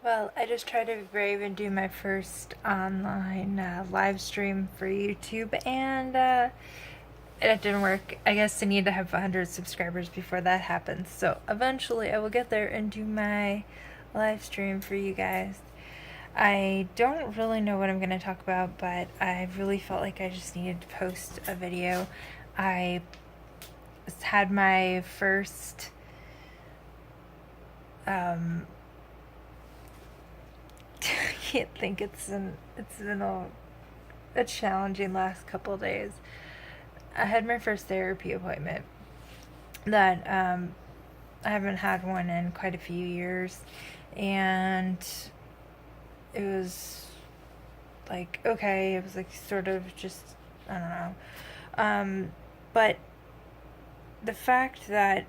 Well, I just tried to be brave and do my first online live stream for YouTube, and it didn't work. I guess I need to have 100 subscribers before that happens. So eventually I will get there and do my live stream for you guys. I don't really know what I'm going to talk about, but I really felt like I just needed to post a video. I had my first can't think it's been a challenging last couple of days. I had my first therapy appointment that I haven't had one in quite a few years, and it was like okay, it was like sort of just I don't know, but the fact that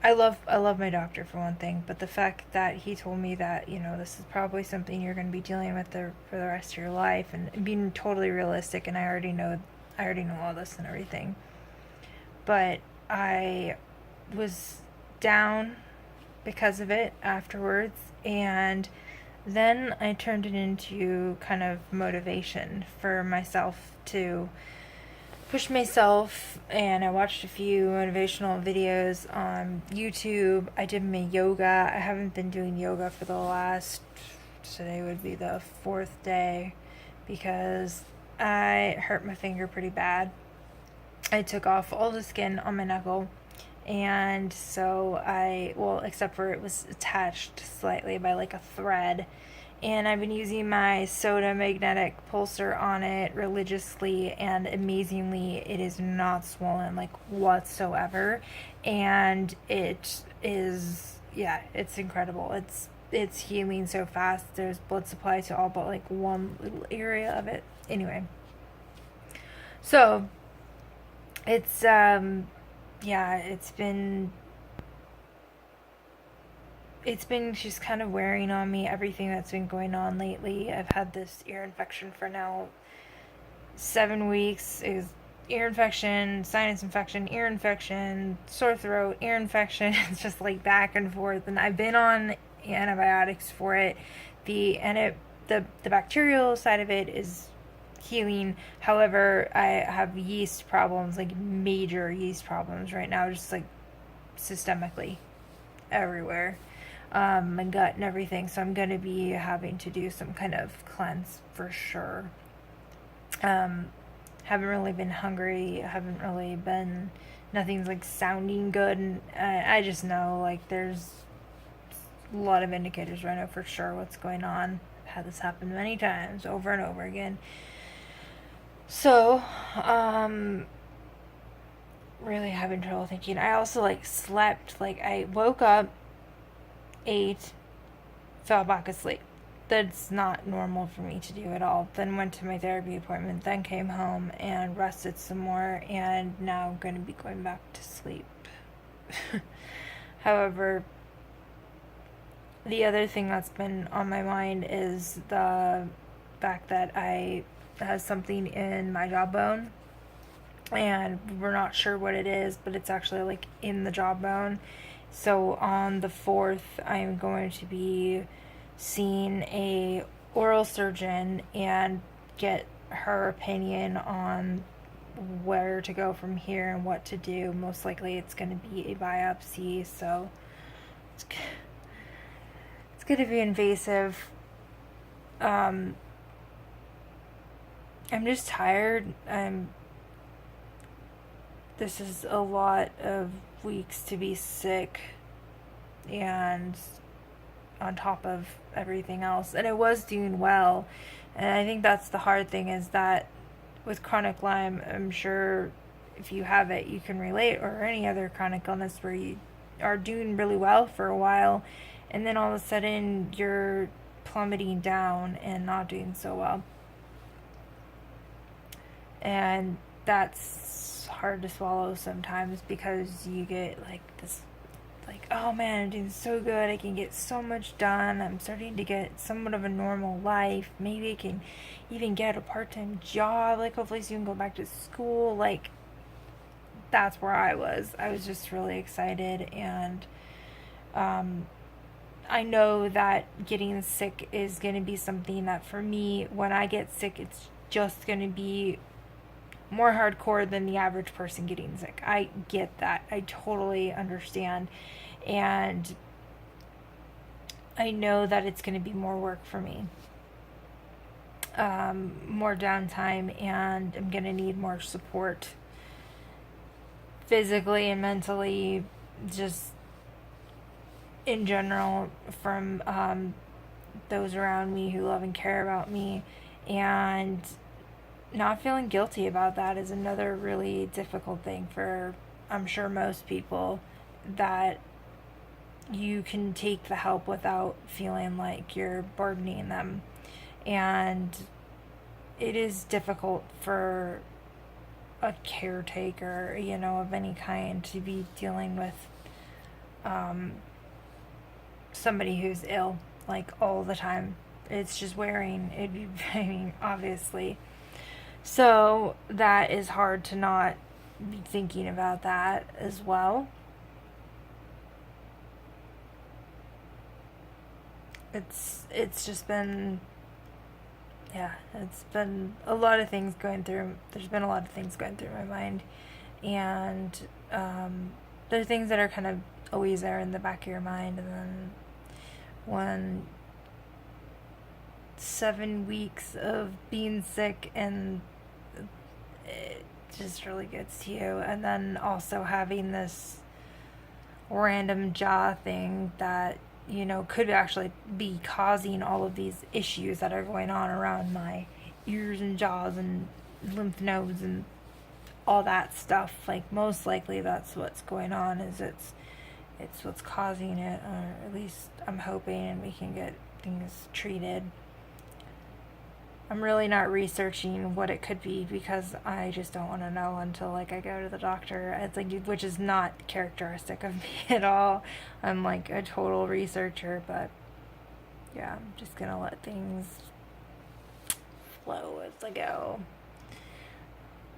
I love my doctor for one thing, but the fact that he told me that, this is probably something you're going to be dealing with for the rest of your life, and being totally realistic, and I already know all this and everything. But I was down because of it afterwards, and then I turned it into kind of motivation for myself to push myself, and I watched a few motivational videos on YouTube. I did my yoga. I haven't been doing yoga for today would be the fourth day, because I hurt my finger pretty bad. I took off all the skin on my knuckle, and so except for it was attached slightly by like a thread, and I've been using my soda magnetic pulser on it religiously, and amazingly it is not swollen like whatsoever, and it's incredible. It's healing so fast. There's blood supply to all but like one little area of it. Anyway, so it's it's been just kind of wearing on me, everything that's been going on lately. I've had this ear infection for now 7 weeks. It was ear infection, sinus infection, ear infection, sore throat, ear infection. It's just like back and forth, and I've been on antibiotics for it. The bacterial side of it is healing. However, I have yeast problems, like major yeast problems right now, just like systemically everywhere, my gut and everything. So I'm going to be having to do some kind of cleanse for sure. Haven't really been hungry. Haven't really been. Nothing's like sounding good, and I just know like there's a lot of indicators right now for sure what's going on. I've had this happen many times, over and over again. So, really having trouble thinking. I also like slept, like I woke up, ate, fell back asleep. That's not normal for me to do at all. Then went to my therapy appointment, then came home and rested some more, and now I'm going to be going back to sleep. However, the other thing that's been on my mind is the fact that I have something in my jawbone, and we're not sure what it is, but it's actually like in the jawbone. So on the 4th, I'm going to be seeing a oral surgeon and get her opinion on where to go from here and what to do. Most likely it's going to be a biopsy, so it's going to be invasive. I'm just tired. This is a lot of weeks to be sick, and on top of everything else. And it was doing well, and I think that's the hard thing, is that with chronic Lyme, I'm sure if you have it you can relate, or any other chronic illness where you are doing really well for a while, and then all of a sudden you're plummeting down and not doing so well. And that's hard to swallow sometimes, because you get like this, like, oh man, I'm doing so good, I can get so much done, I'm starting to get somewhat of a normal life, maybe I can even get a part-time job, like hopefully soon go back to school. Like, that's where I was just really excited, and I know that getting sick is going to be something that for me, when I get sick, it's just going to be more hardcore than the average person getting sick. I get that. I totally understand. And I know that it's going to be more work for me, more downtime, and I'm going to need more support physically and mentally, just in general, from those around me who love and care about me. And not feeling guilty about that is another really difficult thing for, I'm sure, most people, that you can take the help without feeling like you're burdening them. And it is difficult for a caretaker, of any kind, to be dealing with somebody who's ill, like, all the time. It's just wearing. I mean, obviously. So that is hard to not be thinking about that as well. It's just been, yeah, it's been a lot of things going through. There's been a lot of things going through my mind, and there are things that are kind of always there in the back of your mind, and then when 7 weeks of being sick and it just really gets to you, and then also having this random jaw thing that could actually be causing all of these issues that are going on around my ears and jaws and lymph nodes and all that stuff. Like, most likely that's what's going on, is it's what's causing it, or at least I'm hoping, and we can get things treated. I'm really not researching what it could be because I just don't want to know until, like, I go to the doctor. It's like, which is not characteristic of me at all. I'm like a total researcher, but yeah, I'm just gonna let things flow as I go.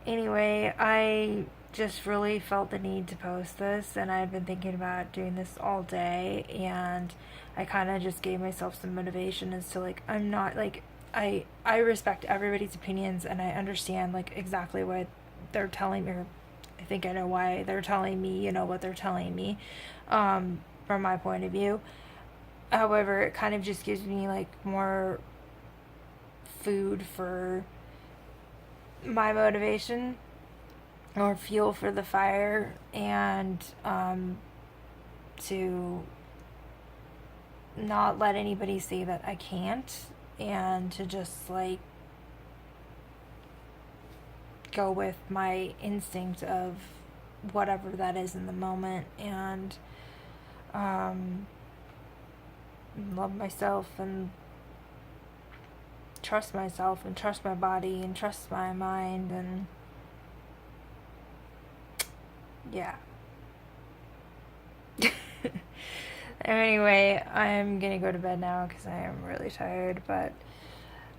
Anyway, I just really felt the need to post this, and I've been thinking about doing this all day, and I kind of just gave myself some motivation as to, like, I'm not, like, I respect everybody's opinions, and I understand, like, exactly what they're telling me, or I think I know why they're telling me, what they're telling me, from my point of view. However, it kind of just gives me, like, more food for my motivation, or fuel for the fire, and to not let anybody say that I can't, and to just, like, go with my instinct of whatever that is in the moment, and love myself, and trust myself, and trust my body, and trust my mind, and yeah. Anyway, I'm gonna go to bed now because I am really tired, but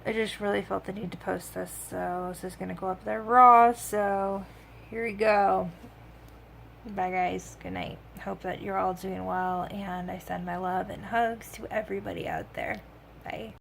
I just really felt the need to post this, so this is gonna go up there raw, so here we go. Bye, guys. Good night. Hope that you're all doing well, and I send my love and hugs to everybody out there. Bye.